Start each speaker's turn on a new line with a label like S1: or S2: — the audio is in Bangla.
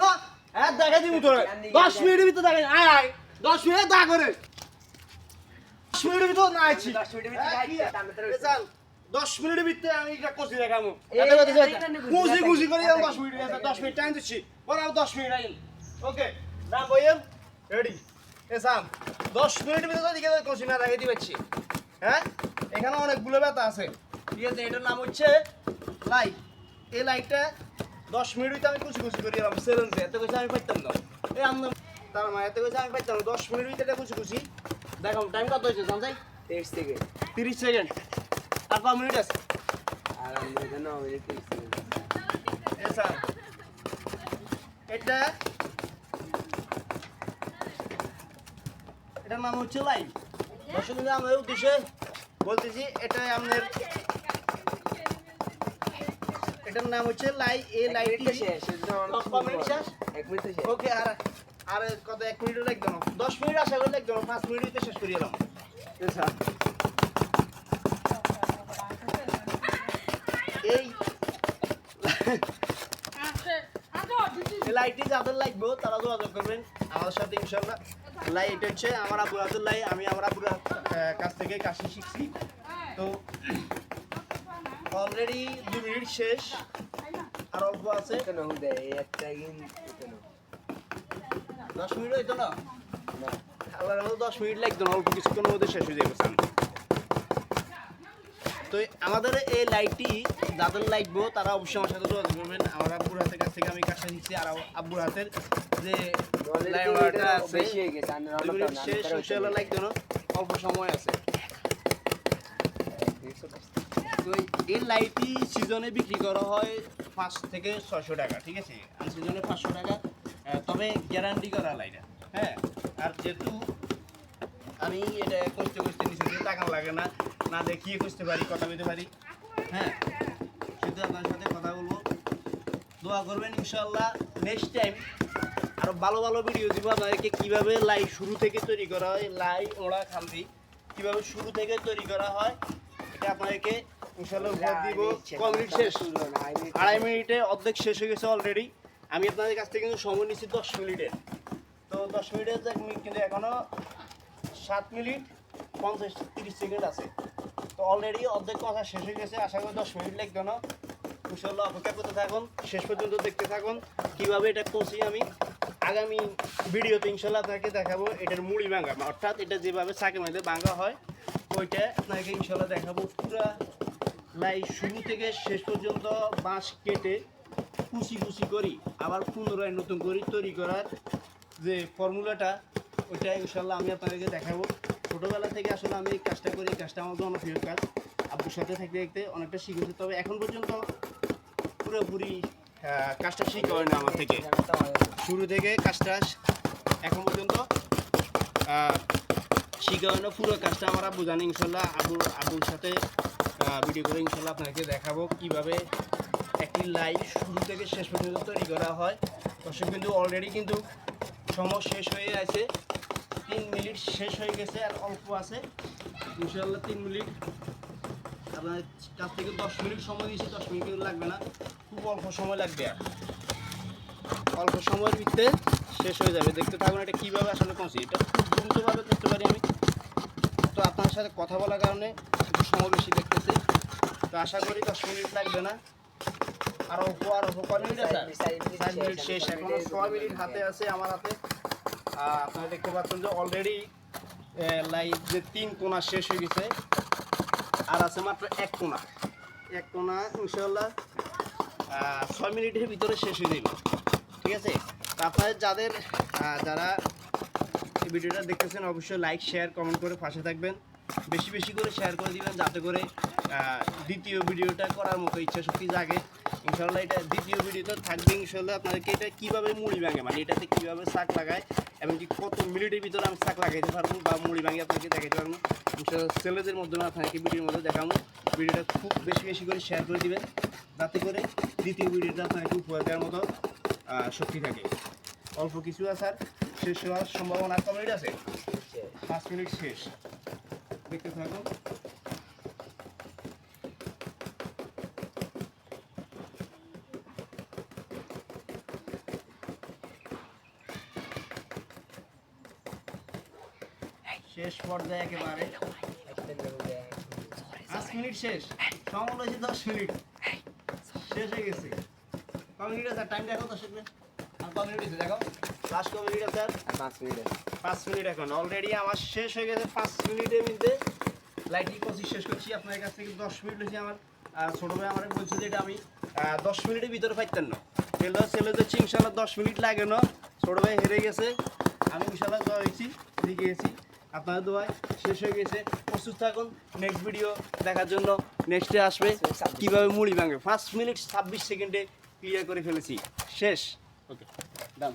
S1: না দেখা দিব তোর 10 মিনিটের ভিতরে দেখা আয় আয় 10 মিনিট দা করে 10 মিনিটের ভিতর না আইছি
S2: 10 মিনিটের ভিতরে আইছে তাহলে তো
S1: চল 10 মিনিটের ভিতরে আমি এটা কোচি দেখামু কুজি কুজি করে 10 মিনিট 10 মিনিট টাইম দিচ্ছি বড় 10 মিনিট আইন ওকে রাম বইম রেডি এসাম 10 মিনিটের ভিতরে দিকে কোচি না রাখি দিবেছি হ্যাঁ এখানে অনেকগুলো ব্যথা আছে ঠিক আছে এটার নাম হচ্ছে লাইট এই লাইটটা 10 মিনিট আমি কুচি কুচি করে দিলাম সেলেন এত কইছে আমি পাইতাম না এই আম তার মানে এত কইছে আমি পাইতাম না 10 মিনিট ভিতরে কুচি কুচি দেখো টাইম কত হইছে জান যাই
S2: 30 সেকেন্ড
S1: 30 সেকেন্ড আর কত মিনিট আছে
S2: আর আমি জানো 9 মিনিট 30 সেকেন্ড
S1: এসা এটা এটার নাম হচ্ছে লাইভ দর্শক আমাদের উদ্দেশ্যে বলতেছি এটা আমাদের এটার নাম হচ্ছে লাই এই লাইটটি
S2: শেষ
S1: মিনিট শেষ
S2: 1 মিনিট শেষ
S1: ওকে আর কত 1 মিনিট লাগবে না 10 মিনিট আশা করি লাগবে না 5 মিনিটে শেষ করে এলাম আচ্ছা এই লাইটটি যাদের লাগবে তারা যোগাযোগ করবেন আমাদের সাথে ইনশাআল্লাহ লাইট হচ্ছে আমার আব্বুর আব্দুল লাই আমি আমার আব্বুর কাছ থেকে কাশি শিখছি তো অলরেডি 2 মিনিট শেষ আর অল্প আছে
S2: কেন হুদে একটা গিন কেন
S1: 10 মিনিট হইতো না
S2: না
S1: আল্লাহর রহমতে 10 মিনিট লাগতো না অল্প কিছুক্ষণের মধ্যে শেষ হয়ে যাবে সামনে তো আমাদের এই লাইটটি যাদের লাগবে তারা অবশ্যই আমার সাথে যোগাযোগ করবেন আমার আব্বুর হাতের কাছ থেকে আমি কাজটা শিখছি আর আব্বুর হাতের যে লাইটটা আছে
S2: বেশি হয়ে গেছে আর
S1: শেষ ইনশাআল্লাহ লাগতো না অল্প সময় আছে তো এই লাইটটি সিজনে বিক্রি করা হয় 5 থেকে 600 টাকা ঠিক আছে আর সিজনে 500 টাকা তবে গ্যারান্টি করা লাইট হ্যাঁ আর যেহেতু আমি এটা করতে নিচে দিয়ে টাকা লাগে না না দেখিয়ে খুঁজতে পারি কথা বলতে পারি হ্যাঁ শুধু আপনার সাথে কথা বলবো দোয়া করবেন ইনশাআল্লাহ নেক্সট টাইম আরো ভালো ভালো ভিডিও দিব আপনাদেরকে কিভাবে লাই শুরু থেকে তৈরি করা হয় লাই ওড়া খান্তি কিভাবে শুরু থেকে তৈরি করা হয় এটা আপনাদেরকে ইনশাআল্লাহ উপহার দিব কমপ্লিট শেষ 2.5 মিনিটে অর্ধেক শেষ হয়ে গেছে অলরেডি আমি আপনাদের কাছ থেকে কিন্তু সময় নিচ্ছি 10 মিনিটের তো 10 মিনিটের কিন্তু এখনো 7 মিনিট 30 সেকেন্ড আছে তো অলরেডি অর্ধেক কথা শেষ হয়ে গেছে আশা করি 10 মিনিট লাগবে না ইনশাআল্লাহ অপেক্ষা করতে থাকুন শেষ পর্যন্ত দেখতে থাকুন কিভাবে এটা করছি আমি আগামী ভিডিওতে ইনশাআল্লাহ আপনাকে দেখাবো এটার মুড়ি ভাঙা অর্থাৎ এটা যেভাবে চাকের মধ্যে ভাঙা হয় ওইটা আপনাকে ইনশাআল্লাহ দেখাবো পুরো লাই শুরু থেকে শেষ পর্যন্ত বাঁশ কেটে কুচি কুচি করি আবার পুনরায় নতুন করে তৈরি করার যে ফর্মুলাটা ওইটা ইনশাআল্লাহ আমি আপনাদেরকে দেখাবো ছোটোবেলা থেকে আসলে আমি এই কাজটা করি এই কাজটা আমার জন্য প্রিয় কাজ আব্বুর সাথে থাকতে থাকতে অনেকটা শিখেছি তবে এখন পর্যন্ত পুরোপুরি কাজটা শিখা হয় না আমার থেকে শুরু থেকে কাজটা এখন পর্যন্ত শিখা হয় না পুরো কাজটা আমার আব্বু জানি ইনশাল্লাহ আব্বুর সাথে ভিডিও করে ইনশাল্লাহ আপনাকে দেখাবো কীভাবে একটি লাইট শুরু থেকে শেষ পর্যন্ত তৈরি করা হয় দর্শক কিন্তু অলরেডি কিন্তু সময় শেষ হয়ে আছে 3 মিনিট শেষ হয়ে গেছে আর অল্প আছে ইনশাআল্লাহ 3 মিনিট আপনার কাছ থেকে 10 মিনিট সময় দিয়েছি 10 মিনিট লাগবে না খুব অল্প সময় লাগবে আর অল্প সময়ের ভিতরে শেষ হয়ে যাবে দেখতে থাকুন এটা কীভাবে আসলে পৌঁছি এটা খুব দ্রুতভাবে করতে পারি আমি তো আপনার সাথে কথা বলার কারণে একটু সময় বেশি দেখতেছি তো আশা করি 10 মিনিট লাগবে না আর অল্প কয় মিনিট আছে 5 মিনিট শেষ এখনো 6 মিনিট হাতে আছে আমার হাতে আপনারা দেখতে পাচ্ছেন যে অলরেডি লাইট যে 3 কোণা শেষ হয়ে গেছে আর আছে মাত্র 1 কোণা ইনশাআল্লাহ 6 মিনিটের ভিতরে শেষ হয়ে যাবে ঠিক আছে তো আপনাদের যারা এই ভিডিওটা দেখতেছেন অবশ্যই লাইক শেয়ার কমেন্ট করে পাশে থাকবেন বেশি বেশি করে শেয়ার করে দিবেন যাতে করে দ্বিতীয় ভিডিওটা করার মতো ইচ্ছা শক্তি জাগে ইনশাআল্লাহ এটা দ্বিতীয় ভিডিওতে থাকবে ইনশাআল্লাহ আপনাদেরকে এটা কীভাবে মুড়ি ভাঙে মানে এটাতে কীভাবে শাক লাগায় এবং কি কত মিনিটের ভিতরে আমি শাক লাগাইতে পারবো বা মুড়ি ভাঙে আপনাকে দেখাইতে পারবো ইনশাআল্লাহ ছেলেদের মাধ্যমে আপনাকে ভিডিওর মধ্যে দেখাবো ভিডিওটা খুব বেশি বেশি করে শেয়ার করে দিবেন যাতে করে দ্বিতীয় ভিডিওটা আপনাকে উপহার দেওয়ার মতো শক্তি থাকে অল্প কিছু আছে আর শেষ হওয়ার সম্ভাবনা কম মিনিট আছে 5 মিনিট শেষ দেখতে থাকুন শেষ পর্যায়ে একেবারে
S2: একটা লেবুতে
S1: 5 মিনিট শেষ, সময় হয়েছে 10 মিনিট, শেষ হয়ে গেছে। ক মিনিট আছে টাইম দেখো দর্শক, আর ক মিনিট আছে দেখো, লাস্ট ক মিনিট আছে? আর
S2: 5 মিনিট আছে।
S1: 5 মিনিট এখন অলরেডি আমার শেষ হয়ে গেছে। 5 মিনিটের মধ্যে লাইটলি প্রসেস শেষ করছি। আপনার কাছ থেকে 10 মিনিট হয়েছে আমার। ছোট ভাই আমার বলছে যে এটা আমি 10 মিনিটের ভিতরে পাইতেন না, ছেলে তো ইনশাল্লাহ 10 মিনিট লাগে না। ছোট ভাই হেরে গেছে, আমি ইনশাল্লাহ জয়েছি, জিতে গেছি। আপনাদের দোয়ায় শেষ হয়ে গেছে। প্রস্তুত থাকুন নেক্সট ভিডিও দেখার জন্য। নেক্সটে আসবে কীভাবে মুড়ি ভাঙবে। 5 মিনিট 26 সেকেন্ডে ক্লিয়ার করে ফেলেছি, শেষ। ওকে ডান।